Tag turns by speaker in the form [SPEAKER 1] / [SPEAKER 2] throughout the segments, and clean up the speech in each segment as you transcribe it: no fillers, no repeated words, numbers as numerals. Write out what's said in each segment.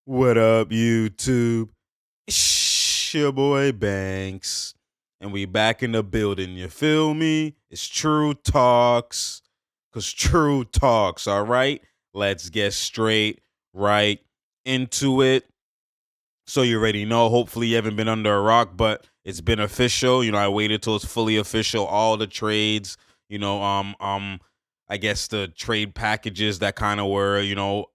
[SPEAKER 1] What up, YouTube? It's your boy Banks. And we back in the building, you feel me? It's True Talks. Cause True Talks, all right? Let's get straight right into it. So you already know, hopefully you haven't been under a rock, but it's been official. I waited till it's fully official. All the trades, I guess the trade packages that kind of were,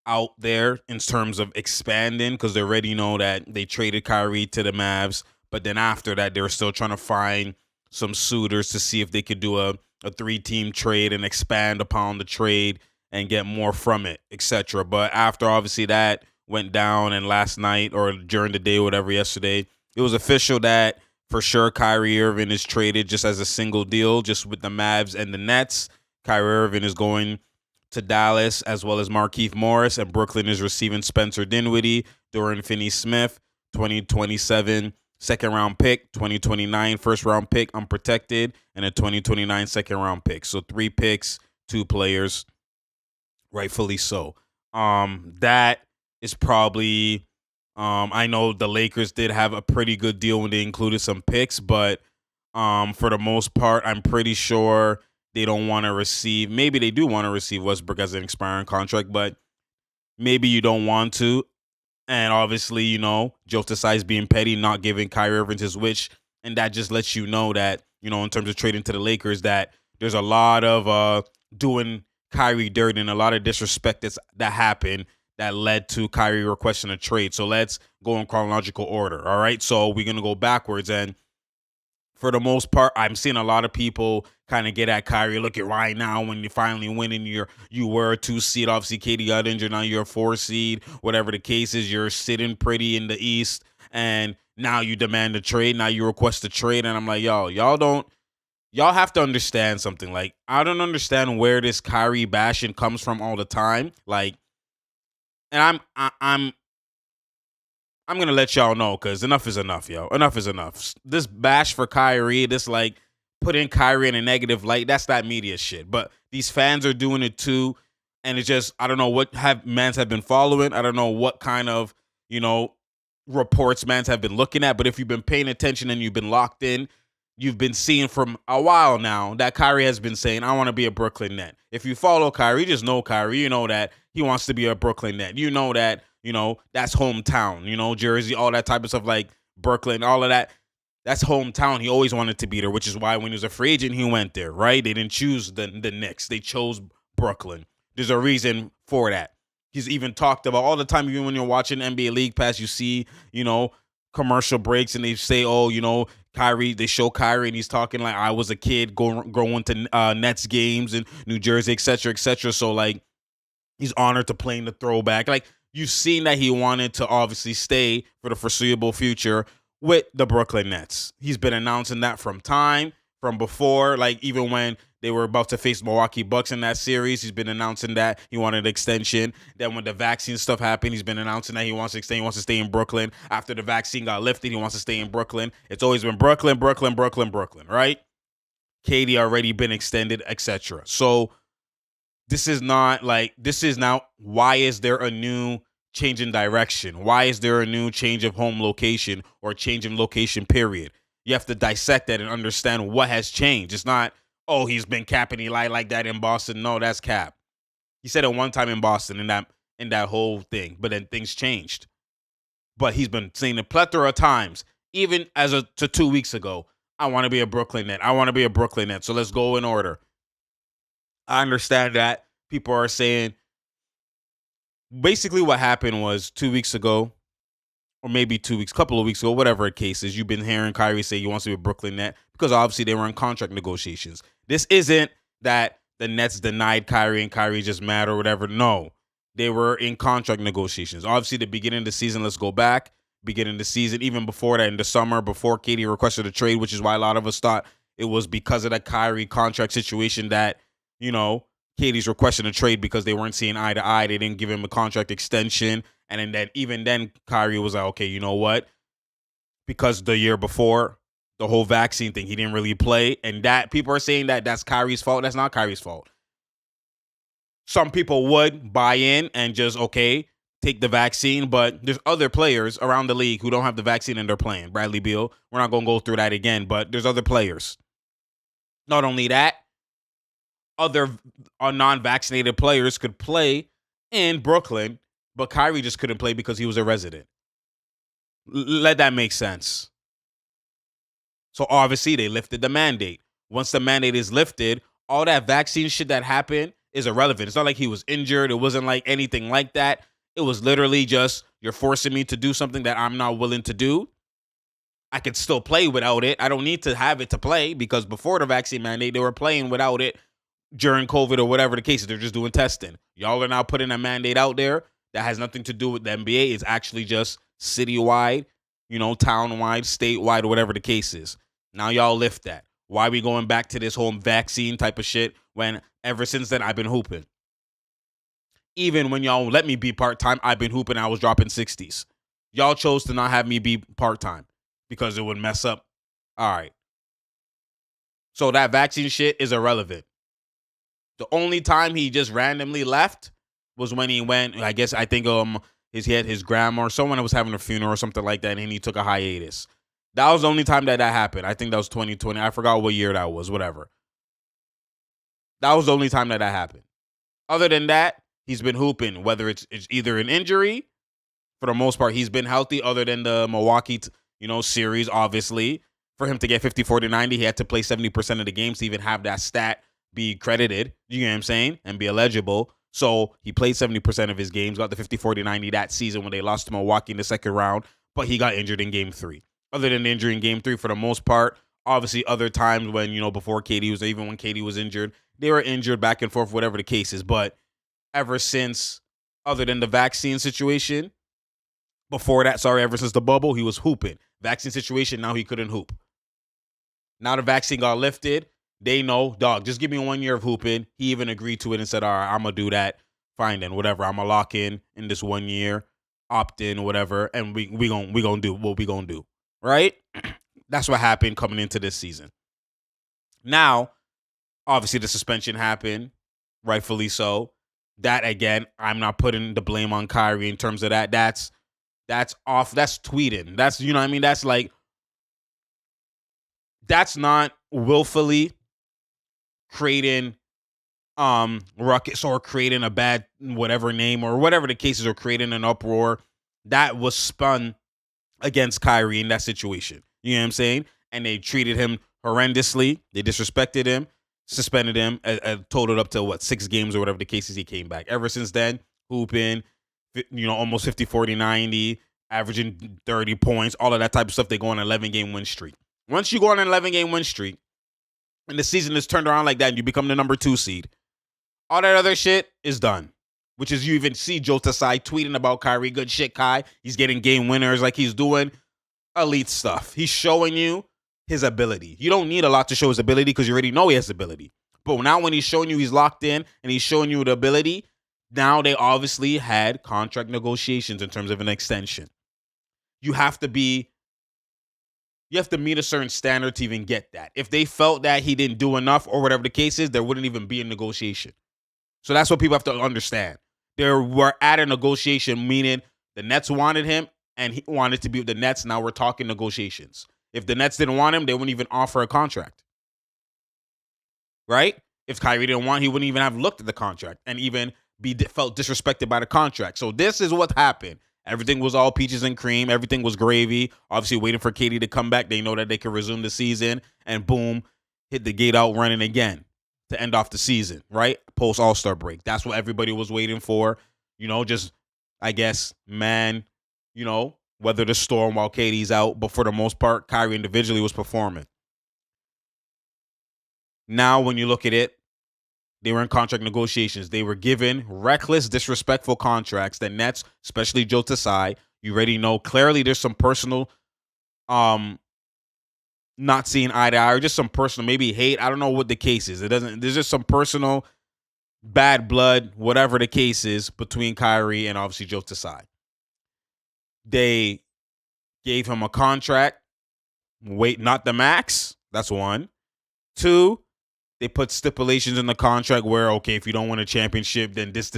[SPEAKER 1] out there in terms of expanding, because they already know that they traded Kyrie to the Mavs, but then after that they're still trying to find some suitors to see if they could do a three-team trade and expand upon the trade and get more from it, etc. But after obviously that went down and last night or during the day, whatever, yesterday, it was official that for sure Kyrie Irving is traded just as a single deal, just with the Mavs and the Nets. Kyrie Irving is going to Dallas, as well as Markieff Morris, and Brooklyn is receiving Spencer Dinwiddie, Dorian Finney-Smith, 2027 second-round pick, 2029 first-round pick, unprotected, and a 2029 second-round pick. So 3 picks, 2 players, rightfully so. That is probably, I know the Lakers did have a pretty good deal when they included some picks, but for the most part, I'm pretty sure they don't want to receive. Maybe they do want to receive Westbrook as an expiring contract, but maybe you don't want to. And obviously, Joe Tsai's being petty, not giving Kyrie Irving his wish. And that just lets you know that, in terms of trading to the Lakers, that there's a lot of doing Kyrie dirt and a lot of disrespect that happened that led to Kyrie requesting a trade. So let's go in chronological order. All right. So we're going to go backwards. And for the most part, I'm seeing a lot of people kind of get at Kyrie. Look at right now when you finally win and you were a 2 seed. Obviously, KD got injured. Now you're a 4 seed. Whatever the case is, you're sitting pretty in the East, and now you demand a trade. Now you request a trade, and I'm like, y'all have to understand something. Like, I don't understand where this Kyrie bashing comes from all the time. Like, and I'm going to let y'all know, because enough is enough, yo. Enough is enough. This bash for Kyrie, this, like, putting Kyrie in a negative light, that's that media shit. But these fans are doing it too, and it's just, I don't know what mans have been following. I don't know what kind of, reports mans have been looking at. But if you've been paying attention and you've been locked in, you've been seeing from a while now that Kyrie has been saying, I want to be a Brooklyn Net. If you follow Kyrie, just know Kyrie, you know that he wants to be a Brooklyn Net. You know that, that's hometown, Jersey, all that type of stuff, like Brooklyn, all of that. That's hometown. He always wanted to be there, which is why when he was a free agent, he went there, right? They didn't choose the Knicks. They chose Brooklyn. There's a reason for that. He's even talked about all the time, even when you're watching NBA League Pass, you see, commercial breaks, and they say, oh, Kyrie, they show Kyrie, and he's talking like, I was a kid going to Nets games in New Jersey, et cetera, et cetera. So, like, he's honored to playing the throwback. Like, you've seen that he wanted to obviously stay for the foreseeable future with the Brooklyn Nets. He's been announcing that from before, like even when they were about to face Milwaukee Bucks in that series, he's been announcing that he wanted an extension. Then when the vaccine stuff happened, he's been announcing that he wants to extend, he wants to stay in Brooklyn. After the vaccine got lifted, he wants to stay in Brooklyn. It's always been Brooklyn, Brooklyn, Brooklyn, Brooklyn, right? KD already been extended, etc. So this is now, why is there a new change in direction? Why is there a new change of home location or change in location, period? You have to dissect that and understand what has changed. It's not, oh, he's been capping, he lied like that in Boston. No, that's cap. He said it one time in Boston in that whole thing, but then things changed. But he's been saying a plethora of times, even to 2 weeks ago, I want to be a Brooklyn Net. I want to be a Brooklyn Net. So let's go in order. I understand that people are saying, basically what happened was 2 weeks ago, or maybe 2 weeks, couple of weeks ago, whatever the case is, you've been hearing Kyrie say he wants to be a Brooklyn Net because obviously they were in contract negotiations. This isn't that the Nets denied Kyrie and Kyrie just mad or whatever. No, they were in contract negotiations. Obviously, the beginning of the season, let's go back. Beginning of the season, even before that, in the summer, before KD requested a trade, which is why a lot of us thought it was because of that Kyrie contract situation that, KD's requesting a trade because they weren't seeing eye to eye. They didn't give him a contract extension. And then even then, Kyrie was like, okay, you know what? Because the year before, the whole vaccine thing, he didn't really play. And that people are saying that that's Kyrie's fault. That's not Kyrie's fault. Some people would buy in and just, okay, take the vaccine, but there's other players around the league who don't have the vaccine and they're playing. Bradley Beal, we're not going to go through that again, but there's other players. Not only that, other non-vaccinated players could play in Brooklyn, but Kyrie just couldn't play because he was a resident. Let that make sense. So obviously they lifted the mandate. Once the mandate is lifted, all that vaccine shit that happened is irrelevant. It's not like he was injured. It wasn't like anything like that. It was literally just, you're forcing me to do something that I'm not willing to do. I could still play without it. I don't need to have it to play, because before the vaccine mandate, they were playing without it during COVID or whatever the case is. They're just doing testing. Y'all are now putting a mandate out there that has nothing to do with the NBA. It's actually just citywide, town-wide, statewide, or whatever the case is. Now y'all lift that. Why are we going back to this whole vaccine type of shit when ever since then I've been hooping? Even when y'all let me be part-time, I've been hooping. I was dropping 60s. Y'all chose to not have me be part-time because it would mess up. All right. So that vaccine shit is irrelevant. The only time he just randomly left was when he went, I think he had his grandma or someone was having a funeral or something like that, and he took a hiatus. That was the only time that happened. I think that was 2020. I forgot what year that was, whatever. That was the only time that happened. Other than that, he's been hooping, whether it's either an injury. For the most part, he's been healthy, other than the Milwaukee, series, obviously. For him to get 50, 40, 90, he had to play 70% of the games to even have that stat be credited, you know what I'm saying, and be eligible. So he played 70% of his games, got the 50, 40, 90 that season when they lost to Milwaukee in the second round, but he got injured in game 3. Other than the injury in game 3, for the most part, obviously other times when, before KD was, even when KD was injured, they were injured back and forth, whatever the case is. But ever since, other than the vaccine situation, ever since the bubble, he was hooping. Vaccine situation, now he couldn't hoop. Now the vaccine got lifted. They know, dog, just give me 1 year of hooping. He even agreed to it and said, all right, I'm going to do that. Fine then, whatever. I'm going to lock in this 1 year, opt in, whatever, and we gonna do what we going to do, right? That's what happened coming into this season. Now, obviously the suspension happened, rightfully so. That, again, I'm not putting the blame on Kyrie in terms of that. That's off. That's tweeting. That's, you know what I mean? That's like, that's not willfully creating ruckus or creating a bad whatever name or whatever the case is, or creating an uproar. That was spun against Kyrie in that situation. You know what I'm saying? And they treated him horrendously. They disrespected him, suspended him, totaled up to 6 games or whatever the case is. He came back. Ever since then, hooping, almost 50, 40, 90, averaging 30 points, all of that type of stuff. They go on an 11-game win streak. Once you go on an 11-game win streak, and the season is turned around like that, and you become the number 2 seed, all that other shit is done. Which is, you even see Joe Tsai tweeting about Kyrie. Good shit, Kai. He's getting game winners. Like, he's doing elite stuff. He's showing you his ability. You don't need a lot to show his ability because you already know he has ability. But now when he's showing you he's locked in and he's showing you the ability, now they obviously had contract negotiations in terms of an extension. You have to meet a certain standard to even get that. If they felt that he didn't do enough or whatever the case is, there wouldn't even be a negotiation. So that's what people have to understand. They were at a negotiation, meaning the Nets wanted him and he wanted to be with the Nets. Now we're talking negotiations. If the Nets didn't want him, they wouldn't even offer a contract. Right? If Kyrie didn't want, he wouldn't even have looked at the contract and even felt disrespected by the contract. So this is what happened. Everything was all peaches and cream. Everything was gravy. Obviously waiting for KD to come back. They know that they can resume the season and boom, hit the gate out running again to end off the season, right? Post All-Star break. That's what everybody was waiting for. Just, I guess, weather the storm while KD's out. But for the most part, Kyrie individually was performing. Now, when you look at it, they were in contract negotiations. They were given reckless, disrespectful contracts. The Nets, especially Joe Tsai, you already know clearly there's some personal, not seeing eye to eye, or just some personal, maybe hate. I don't know what the case is. There's just some personal bad blood, whatever the case is, between Kyrie and obviously Joe Tsai. They gave him a contract. Wait, not the max. That's one. 2, They put stipulations in the contract where, okay, if you don't win a championship, then this,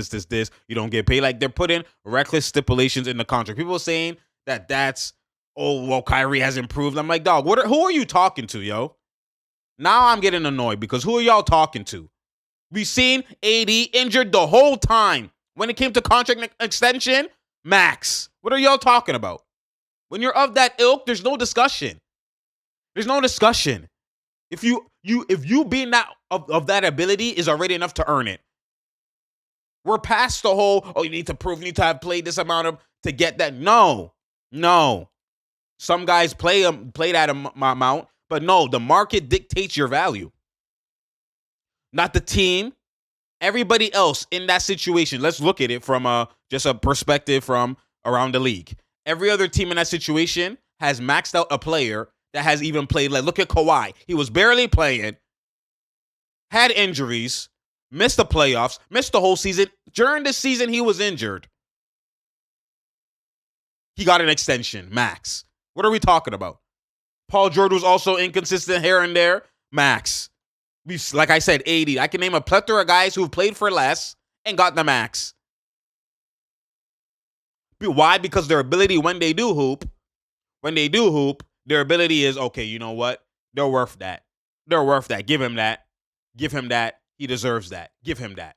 [SPEAKER 1] you don't get paid. Like, they're putting reckless stipulations in the contract. People are saying that's, oh, well, Kyrie has improved. I'm like, dog, who are you talking to, yo? Now I'm getting annoyed because who are y'all talking to? We seen AD injured the whole time. When it came to contract extension, max. What are y'all talking about? When you're of that ilk, there's no discussion. There's no discussion. If you being that of that ability is already enough to earn it. We're past the whole, oh, you need to prove, you need to have played this amount to get that. No. Some guys play that amount, but no, the market dictates your value. Not the team. Everybody else in that situation, let's look at it from just a perspective from around the league. Every other team in that situation has maxed out a player that has even played. Like, look at Kawhi. He was barely playing, had injuries, missed the playoffs, missed the whole season. During the season, he was injured. He got an extension, max. What are we talking about? Paul George was also inconsistent here and there, max. Like I said, 80. I can name a plethora of guys who've played for less and got the max. Why? Because their ability when they do hoop, their ability is, okay, you know what? They're worth that. They're worth that. Give him that. Give him that. He deserves that. Give him that.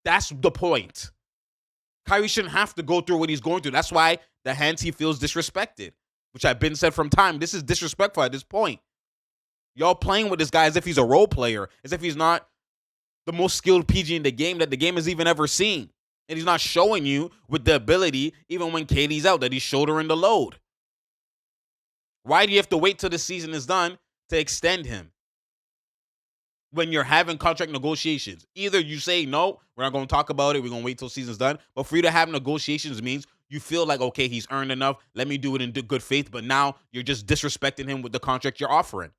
[SPEAKER 1] That's the point. Kyrie shouldn't have to go through what he's going through. That's why the hands he feels disrespected, which I've been said from time. This is disrespectful at this point. Y'all playing with this guy as if he's a role player, as if he's not the most skilled PG in the game that the game has even ever seen. And he's not showing you with the ability, even when KD's out, that he's shouldering the load. Why do you have to wait till the season is done to extend him? When you're having contract negotiations, either you say, no, we're not going to talk about it, we're going to wait till season's done. But for you to have negotiations means you feel like, okay, he's earned enough, let me do it in good faith. But now you're just disrespecting him with the contract you're offering.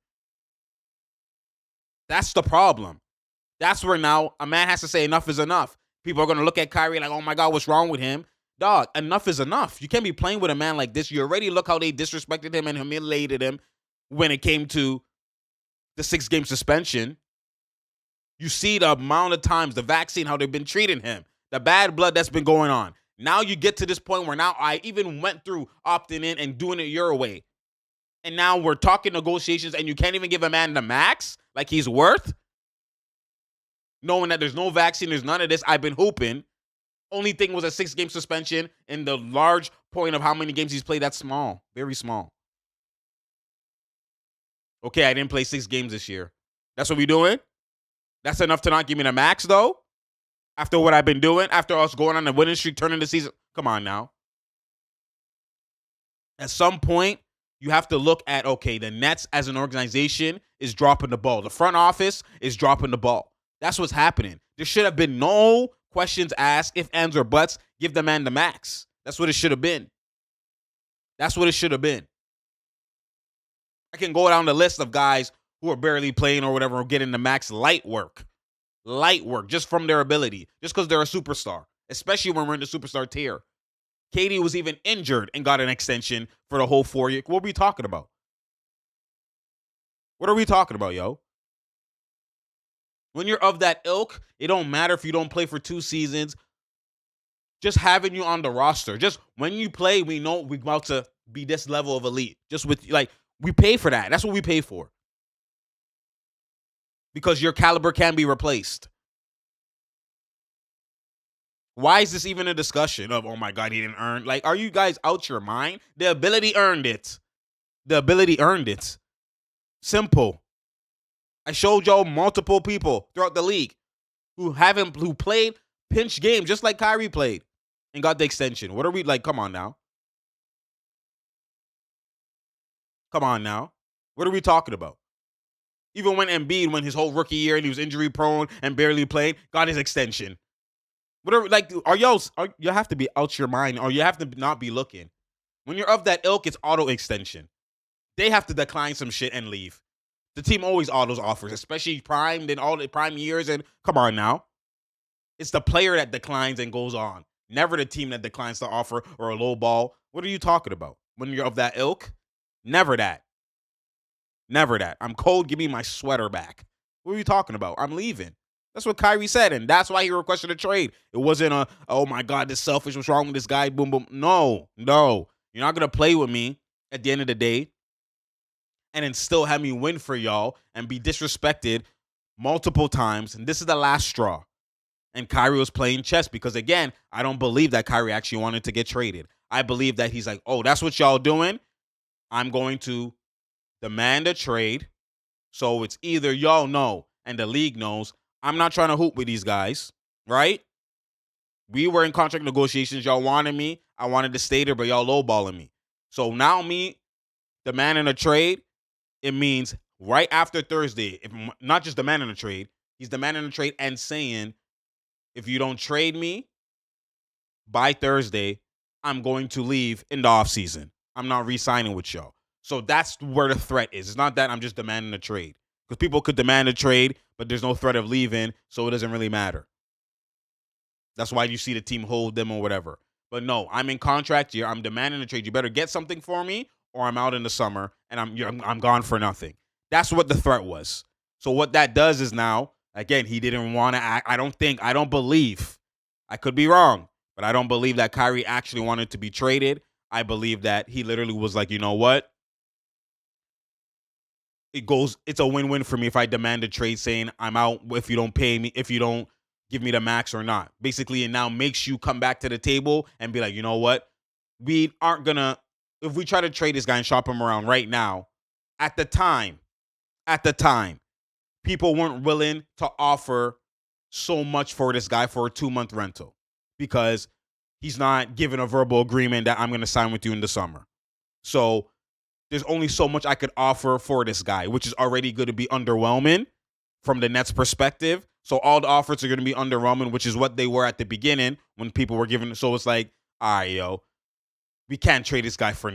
[SPEAKER 1] That's the problem. That's where now a man has to say enough is enough. People are going to look at Kyrie like, oh my God, what's wrong with him? Dog, enough is enough. You can't be playing with a man like this. You already look how they disrespected him and humiliated him when it came to the 6-game suspension. You see the amount of times, the vaccine, how they've been treating him, the bad blood that's been going on. Now you get to this point where now I even went through opting in and doing it your way. And now we're talking negotiations and you can't even give a man the max like he's worth? Knowing that there's no vaccine, there's none of this. I've been hooping. Only thing was a 6-game suspension, and the large point of how many games he's played, that's small. Very small. Okay, I didn't play 6 games this year. That's what we doing? That's enough to not give me the max, though? After what I've been doing? After us going on the winning streak, turning the season? Come on now. At some point, you have to look at, okay, the Nets as an organization is dropping the ball. The front office is dropping the ball. That's what's happening. There should have been no questions asked, if, ands, or buts. Give the man the max. That's what it should have been. That's what it should have been. I can go down the list of guys who are barely playing or whatever, or getting the max light work. Light work, just from their ability. Just because they're a superstar. Especially when we're in the superstar tier. KD was even injured and got an extension for the whole 4 year. What are we talking about? What are we talking about, yo? When you're of that ilk, it don't matter if you don't play for 2 seasons. Just having you on the roster. Just when you play, we know we're about to be this level of elite. Just with, like, we pay for that. That's what we pay for. Because your caliber can be replaced. Why is this even a discussion of, oh my God, he didn't earn? Like, are you guys out your mind? The ability earned it. The ability earned it. Simple. I showed y'all multiple people throughout the league who played pinch games just like Kyrie played and got the extension. What are we like? Come on now. Come on now. What are we talking about? Even when Embiid, when his whole rookie year and he was injury prone and barely played, got his extension. Whatever, like, you have to be out your mind, or you have to not be looking. When you're of that ilk, it's auto extension. They have to decline some shit and leave. The team always autos offers, especially primed in all the prime years. And come on now. It's the player that declines and goes on. Never the team that declines to offer or a low ball. What are you talking about? When you're of that ilk? Never that. Never that. I'm cold. Give me my sweater back. What are you talking about? I'm leaving. That's what Kyrie said, and that's why he requested a trade. It wasn't a, oh my God, this selfish. What's wrong with this guy? Boom, boom. No. You're not going to play with me at the end of the day and then still have me win for y'all and be disrespected multiple times. And this is the last straw. And Kyrie was playing chess because, again, I don't believe that Kyrie actually wanted to get traded. I believe that he's like, oh, that's what y'all doing? I'm going to demand a trade. So it's either y'all know and the league knows I'm not trying to hoop with these guys, right? We were in contract negotiations. Y'all wanted me. I wanted to stay there, but y'all lowballing me. So now me demanding a trade, it means right after Thursday, if not just demanding a trade, he's demanding a trade and saying, if you don't trade me by Thursday, I'm going to leave in the offseason. I'm not re-signing with y'all. So that's where the threat is. It's not that I'm just demanding a trade. Because people could demand a trade, but there's no threat of leaving, so it doesn't really matter. That's why you see the team hold them or whatever. But no, I'm in contract here. I'm demanding a trade. You better get something for me, or I'm out in the summer and I'm gone for nothing. That's what the threat was. So what that does is now, again, he didn't want to act. I don't believe. I could be wrong, but I don't believe that Kyrie actually wanted to be traded. I believe that he literally was like, you know what? It's a win-win for me if I demand a trade saying I'm out if you don't pay me, if you don't give me the max or not. Basically, it now makes you come back to the table and be like, you know what? We aren't going to, if we try to trade this guy and shop him around right now, at the time, people weren't willing to offer so much for this guy for a 2-month rental because he's not given a verbal agreement that I'm going to sign with you in the summer. So there's only so much I could offer for this guy, which is already going to be underwhelming from the Nets' perspective. So all the offers are going to be underwhelming, which is what they were at the beginning when people were giving. So it's like, all right, yo, we can't trade this guy for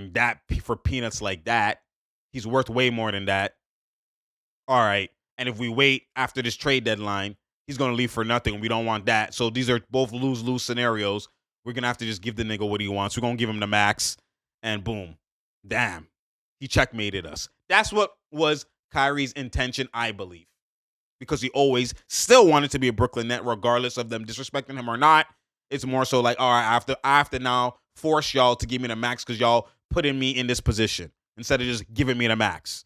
[SPEAKER 1] peanuts like that. He's worth way more than that. All right. And if we wait after this trade deadline, he's going to leave for nothing. We don't want that. So these are both lose-lose scenarios. We're going to have to just give the nigga what he wants. We're going to give him the max, and boom. Damn. He checkmated us. That's what was Kyrie's intention, I believe. Because he always still wanted to be a Brooklyn Net, regardless of them disrespecting him or not. It's more so like, all right, I have to now force y'all to give me the max because y'all putting me in this position instead of just giving me the max.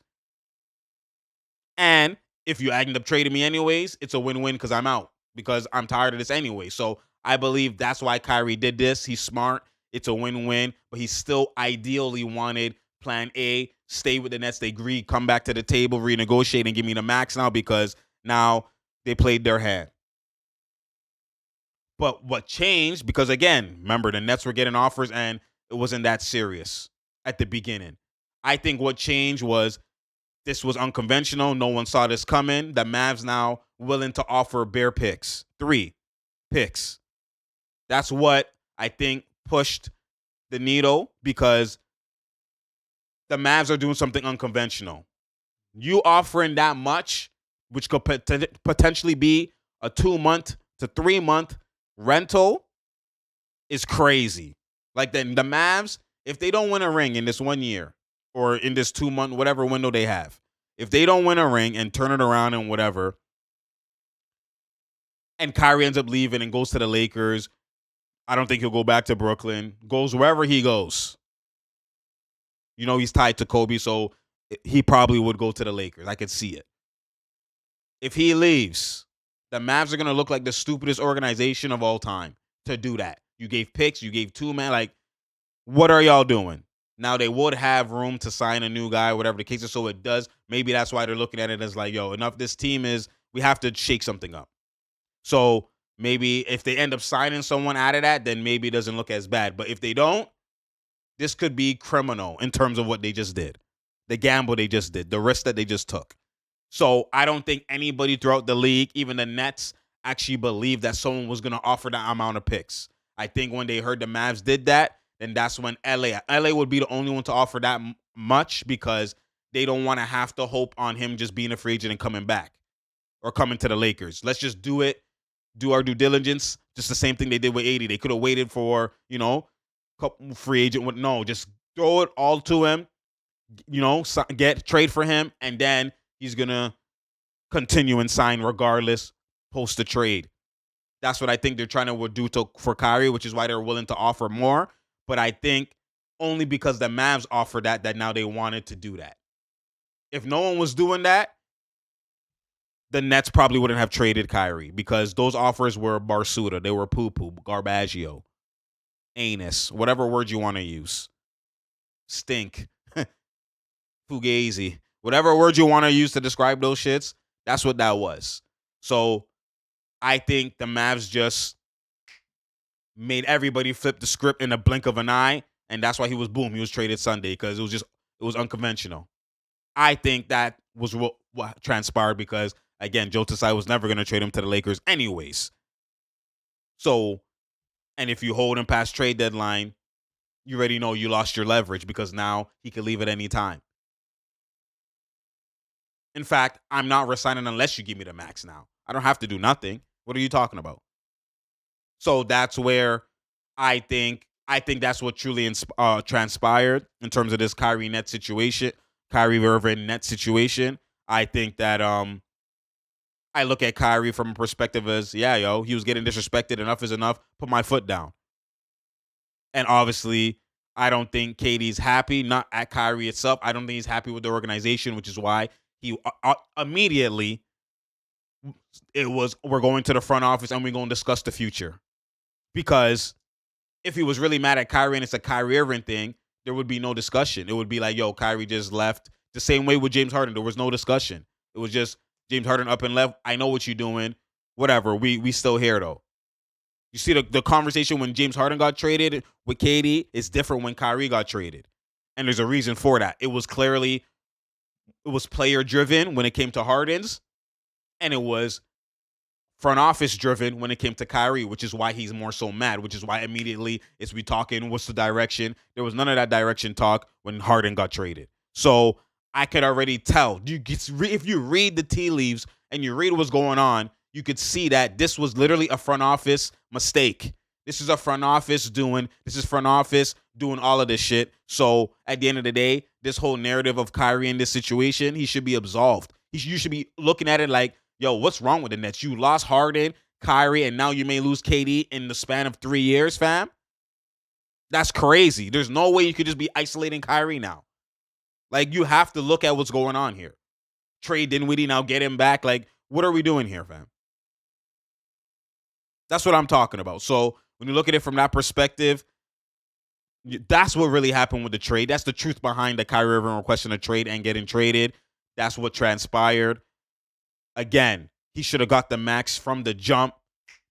[SPEAKER 1] And if you end up trading me anyways, it's a win-win because I'm out. Because I'm tired of this anyway. So I believe that's why Kyrie did this. He's smart. It's a win-win. But he still ideally wanted plan A, stay with the Nets. They agreed, come back to the table, renegotiate, and give me the max now because now they played their hand. But what changed, because again, remember, the Nets were getting offers and it wasn't that serious at the beginning. I think what changed was this was unconventional. No one saw this coming. The Mavs now willing to offer bare picks. 3 picks. That's what I think pushed the needle because the Mavs are doing something unconventional. You offering that much, which could potentially be a 2-month to 3-month rental, is crazy. Like the Mavs, if they don't win a ring in this 1 year or in this 2-month, whatever window they have, if they don't win a ring and turn it around and whatever, and Kyrie ends up leaving and goes to the Lakers, I don't think he'll go back to Brooklyn. Goes wherever he goes. You know he's tied to Kobe, so he probably would go to the Lakers. I could see it. If he leaves, the Mavs are going to look like the stupidest organization of all time to do that. You gave picks, you gave 2 man. Like, what are y'all doing? Now, they would have room to sign a new guy, whatever the case is, so it does. Maybe that's why they're looking at it as like, yo, enough this team is, we have to shake something up. So maybe if they end up signing someone out of that, then maybe it doesn't look as bad. But if they don't, this could be criminal in terms of what they just did. The gamble they just did, the risk that they just took. So I don't think anybody throughout the league, even the Nets, actually believed that someone was going to offer that amount of picks. I think when they heard the Mavs did that, then that's when LA would be the only one to offer that much because they don't want to have to hope on him just being a free agent and coming back or coming to the Lakers. Let's just do it, do our due diligence, just the same thing they did with 80. They could have waited for, couple free agent. No, just throw it all to him. get trade for him, and then he's gonna continue and sign regardless post the trade. That's what I think they're trying to do for Kyrie, which is why they're willing to offer more. But I think only because the Mavs offered that now they wanted to do that. If no one was doing that, the Nets probably wouldn't have traded Kyrie because those offers were barsuda. They were poo-poo, garbaggio, anus, whatever word you want to use. Stink, fugazi, whatever word you want to use to describe those shits, that's what that was. So I think the Mavs just made everybody flip the script in a blink of an eye, and that's why he was traded Sunday because it was unconventional. I think that was what transpired because, again, Joe Tsai was never going to trade him to the Lakers anyways. So, and if you hold him past trade deadline, you already know you lost your leverage because now he could leave at any time. In fact, I'm not resigning unless you give me the max now. I don't have to do nothing. What are you talking about? So that's where I think that's what truly transpired in terms of this Kyrie net situation, Kyrie Irving net situation. I think that I look at Kyrie from a perspective as, he was getting disrespected. Enough is enough. Put my foot down. And obviously, I don't think KD's happy, not at Kyrie itself. I don't think he's happy with the organization, which is why he immediately we're going to the front office and we're going to discuss the future. Because if he was really mad at Kyrie and it's a Kyrie Irving thing, there would be no discussion. It would be like, Kyrie just left. The same way with James Harden. There was no discussion. It was just James Harden up and left. I know what you're doing. Whatever. We still here, though. You see the conversation when James Harden got traded with KD is different when Kyrie got traded. And there's a reason for that. It was player driven when it came to Harden's, and it was front office driven when it came to Kyrie, which is why he's more so mad, which is why immediately it's we talking, what's the direction? There was none of that direction talk when Harden got traded. So I could already tell. If you read the tea leaves and you read what's going on, you could see that this was literally a front office mistake. This is front office doing all of this shit. So at the end of the day, this whole narrative of Kyrie in this situation, he should be absolved. You should be looking at it like, what's wrong with the Nets? You lost Harden, Kyrie, and now you may lose KD in the span of 3 years, fam. That's crazy. There's no way you could just be isolating Kyrie now. Like, you have to look at what's going on here. Trade Dinwiddie, now get him back. Like, what are we doing here, fam? That's what I'm talking about. So when you look at it from that perspective, that's what really happened with the trade. That's the truth behind the Kyrie Irving requesting a trade and getting traded. That's what transpired. Again, he should have got the max from the jump,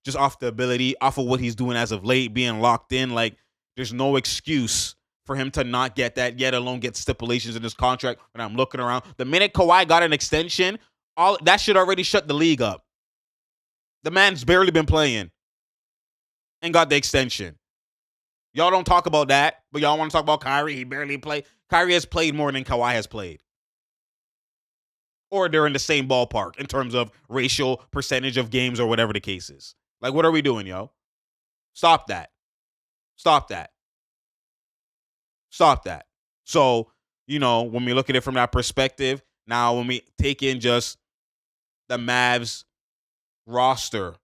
[SPEAKER 1] just off the ability, off of what he's doing as of late, being locked in. Like, there's no excuse for him to not get that, yet alone get stipulations in his contract. When I'm looking around, the minute Kawhi got an extension, all that should already shut the league up. The man's barely been playing and got the extension. Y'all don't talk about that, but y'all want to talk about Kyrie. He barely played. Kyrie has played more than Kawhi has played. Or they're in the same ballpark in terms of ratio, percentage of games, or whatever the case is. Like, what are we doing, yo? Stop that. Stop that. Stop that. So, when we look at it from that perspective, now when we take in just the Mavs roster,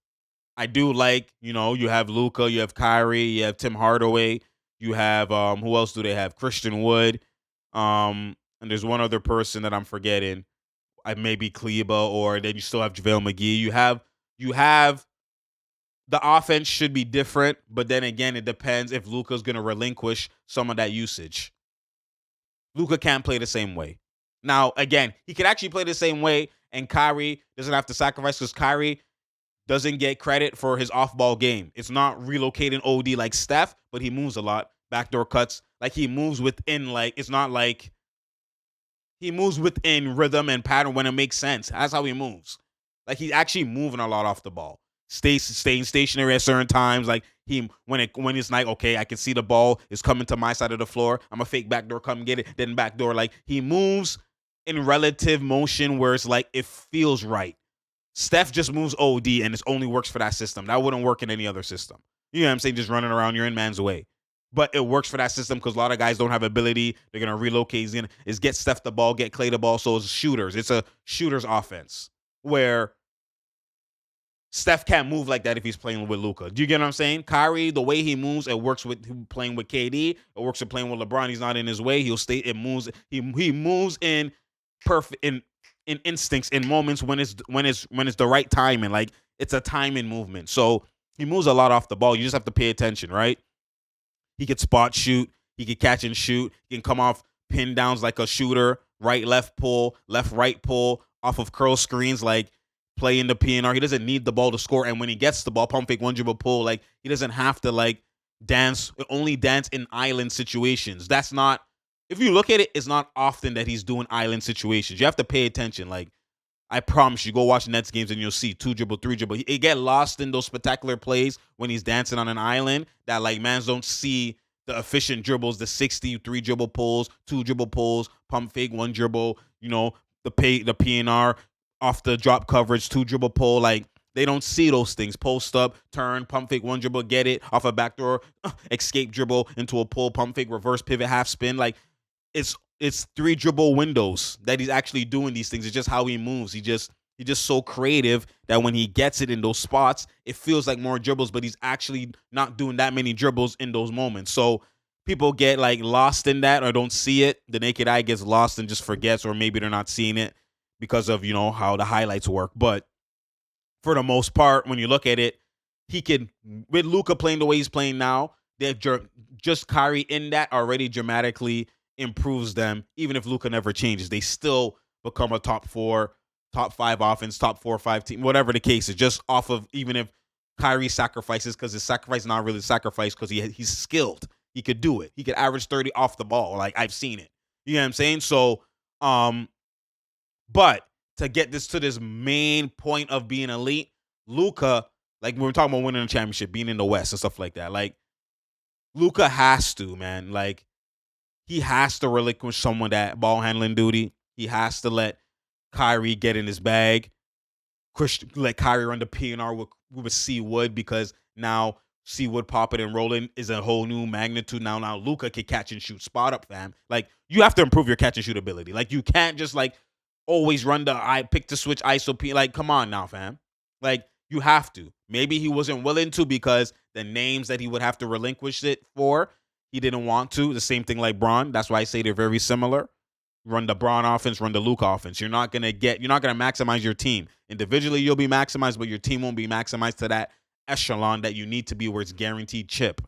[SPEAKER 1] I do like, you have Luka, you have Kyrie, you have Tim Hardaway, you have, who else do they have? Christian Wood. And there's one other person that I'm forgetting. Maybe Kleba, or then you still have JaVale McGee. You have the offense should be different, but then again, it depends if Luka's going to relinquish some of that usage. Luka can't play the same way. Now, again, he could actually play the same way, and Kyrie doesn't have to sacrifice because Kyrie doesn't get credit for his off-ball game. It's not relocating OD like Steph, but he moves a lot. Backdoor cuts. Like, he moves within, it's not like he moves within rhythm and pattern when it makes sense. That's how he moves. Like, he's actually moving a lot off the ball. Staying stationary at certain times. Like, when it's like, okay, I can see the ball is coming to my side of the floor. I'm a fake backdoor, come get it. Then backdoor. Like, he moves in relative motion where it's like it feels right. Steph just moves OD and it only works for that system. That wouldn't work in any other system. You know what I'm saying? Just running around, you're in man's way. But it works for that system because a lot of guys don't have ability. They're gonna relocate. Is get Steph the ball, get Clay the ball. So it's shooters. It's a shooters offense where Steph can't move like that if he's playing with Luka. Do you get what I'm saying? Kyrie, the way he moves, it works with playing with KD. It works with playing with LeBron. He's not in his way. He'll stay. It moves. He moves in perfect in instincts in moments when it's the right timing. Like it's a timing movement. So he moves a lot off the ball. You just have to pay attention, right? He could spot shoot. He could catch and shoot. He can come off pin downs like a shooter. Right, left pull, left, right pull off of curl screens like play in the PNR. He doesn't need the ball to score. And when he gets the ball, pump fake, one dribble pull, like he doesn't have to like only dance in island situations. That's not, if you look at it, it's not often that he's doing island situations. You have to pay attention. Like, I promise you, go watch Nets games and you'll see 2 dribble, 3 dribble. He get lost in those spectacular plays when he's dancing on an island that like mans don't see the efficient dribbles, the 63 dribble pulls, 2 dribble pulls, pump fake, 1 dribble, the PNR off the drop coverage, 2 dribble pull. Like they don't see those things. Post up, turn, pump fake, 1 dribble, get it off a backdoor, escape dribble into a pull, pump fake, reverse pivot, half spin. Like it's 3 dribble windows that he's actually doing these things. It's just how he moves. He's just so creative that when he gets it in those spots, it feels like more dribbles, but he's actually not doing that many dribbles in those moments. So people get like lost in that or don't see it. The naked eye gets lost and just forgets, or maybe they're not seeing it because of, how the highlights work. But for the most part, when you look at it, he can, with Luka playing the way he's playing now, they're just Kyrie in that already dramatically improves them. Even if Luka never changes, they still become a top 4, top 5 offense, top 4 or 5 team, whatever the case is, just off of, even if Kyrie sacrifices, because his sacrifice is not really sacrifice because he's skilled. He could do it. He could average 30 off the ball. Like I've seen it. You know what I'm saying? So, but to get this to this main point of being elite, Luka, like when we're talking about winning a championship, being in the West and stuff like that, like Luka has to, man, like he has to relinquish someone that ball handling duty. He has to let Kyrie get in his bag. Let Kyrie run the PNR with C Wood, because now C Wood popping and rolling is a whole new magnitude. Now Luka can catch and shoot. Spot up, fam. Like you have to improve your catch and shoot ability. Like you can't just like always run pick the switch ISO P. Like come on now, fam. Like you have to. Maybe he wasn't willing to because the names that he would have to relinquish it for, he didn't want to. The same thing like Bron. That's why I say they're very similar. Run the Bron offense, run the Luka offense. You're not gonna maximize your team. Individually, you'll be maximized, but your team won't be maximized to that echelon that you need to be where it's guaranteed chip.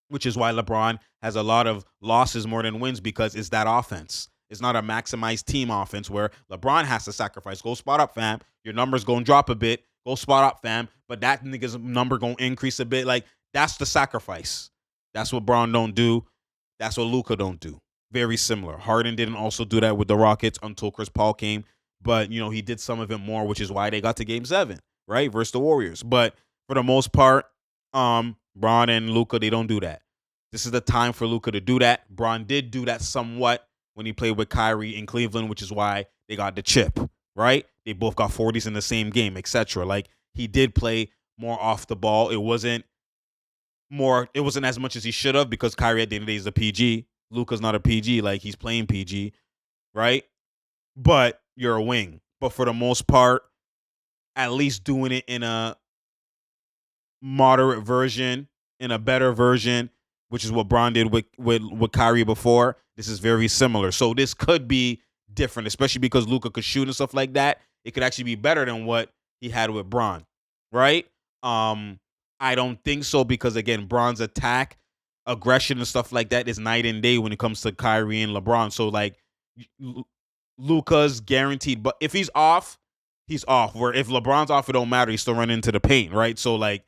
[SPEAKER 1] Which is why LeBron has a lot of losses more than wins, because it's that offense. It's not a maximized team offense where LeBron has to sacrifice. Go spot up, fam. Your number's gonna drop a bit. Go spot up, fam. But that nigga's number gonna increase a bit. Like that's the sacrifice. That's what Bron don't do. That's what Luka don't do. Very similar. Harden didn't also do that with the Rockets until Chris Paul came. But, he did some of it more, which is why they got to Game 7, right? Versus the Warriors. But for the most part, Bron and Luka, they don't do that. This is the time for Luka to do that. Bron did do that somewhat when he played with Kyrie in Cleveland, which is why they got the chip, right? They both got 40s in the same game, etc. Like, he did play more off the ball. It wasn't as much as he should have, because Kyrie at the end of the day is a PG. Luka's not a PG. Like, he's playing PG, right? But you're a wing. But for the most part, at least doing it in a moderate version, in a better version, which is what Bron did with Kyrie before. This is very similar. So this could be different, especially because Luka could shoot and stuff like that. It could actually be better than what he had with Bron, right? I don't think so, because, again, Bron's attack, aggression and stuff like that is night and day when it comes to Kyrie and LeBron. So, like, Luka's guaranteed. But if he's off, he's off. Where if LeBron's off, it don't matter. He's still running into the paint, right? So, like,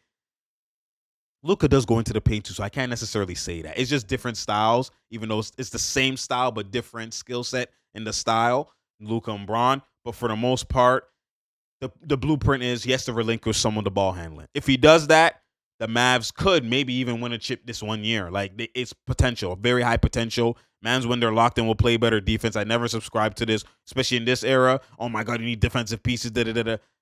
[SPEAKER 1] Luka does go into the paint too, so I can't necessarily say that. It's just different styles, even though it's the same style, but different skill set in the style, Luka and Bron. But for the most part, the blueprint is he has to relinquish someone to ball handling. If he does that, the Mavs could maybe even win a chip this one year. Like, it's potential, very high potential. Mavs, when they're locked in, will play better defense. I never subscribed to this, especially in this era. Oh my God, you need defensive pieces.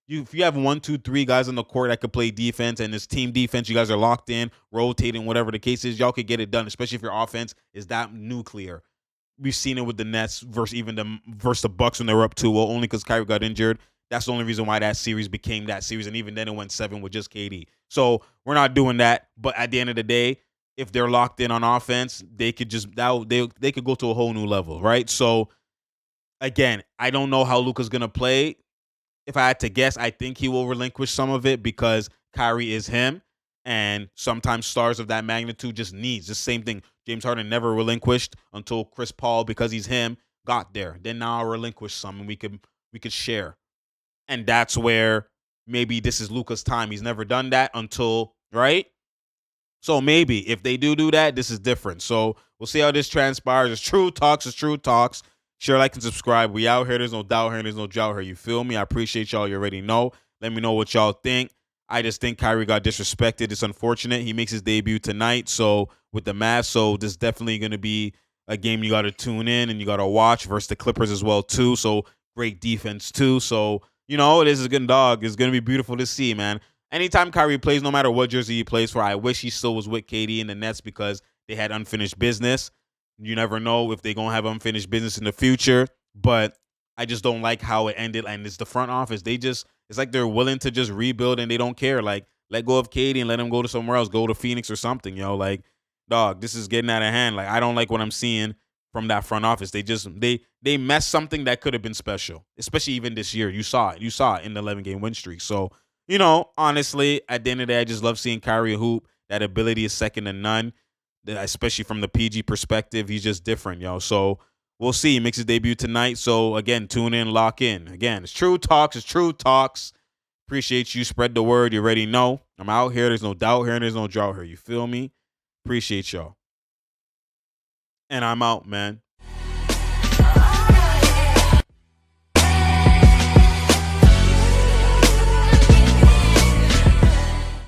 [SPEAKER 1] if you have one, two, three guys on the court that could play defense and this team defense, you guys are locked in, rotating, whatever the case is, y'all could get it done, especially if your offense is that nuclear. We've seen it with the Nets versus the Bucks when they were up 2-0, only because Kyrie got injured. That's the only reason why that series became that series, and even then it went 7 with just KD. So we're not doing that. But at the end of the day, if they're locked in on offense, they could they could go to a whole new level, right? So again, I don't know how Luka's gonna play. If I had to guess, I think he will relinquish some of it because Kyrie is him. And sometimes stars of that magnitude just needs the same thing. James Harden never relinquished until Chris Paul, because he's him, got there. Then now I'll relinquish some and we could share. And that's where maybe this is Luka's time. He's never done that until, right? So maybe if they do that, this is different. So we'll see how this transpires. It's true talks. It's true talks. Share, like, and subscribe. We out here. There's no doubt here. There's no drought here. You feel me? I appreciate y'all. You already know. Let me know what y'all think. I just think Kyrie got disrespected. It's unfortunate. He makes his debut tonight, so with the Mavs. So this is definitely going to be a game you got to tune in and you got to watch versus the Clippers as well too. So great defense too. So this is a good dog. It's going to be beautiful to see, man. Anytime Kyrie plays, no matter what jersey he plays for, I wish he still was with KD in the Nets because they had unfinished business. You never know if they're going to have unfinished business in the future, but I just don't like how it ended. And it's the front office. It's like they're willing to just rebuild and they don't care. Like, let go of KD and let him go to somewhere else, go to Phoenix or something, Like, dog, this is getting out of hand. Like, I don't like what I'm seeing from that front office. They messed something that could have been special, especially even this year. You saw it. You saw it in the 11-game win streak. So, honestly, at the end of the day, I just love seeing Kyrie hoop. That ability is second to none, especially from the PG perspective. He's just different, So we'll see. He makes his debut tonight. So, again, tune in, lock in. Again, it's true talks. It's true talks. Appreciate you. Spread the word. You already know. I'm out here. There's no doubt here and there's no drought here. You feel me? Appreciate y'all. And I'm out, man.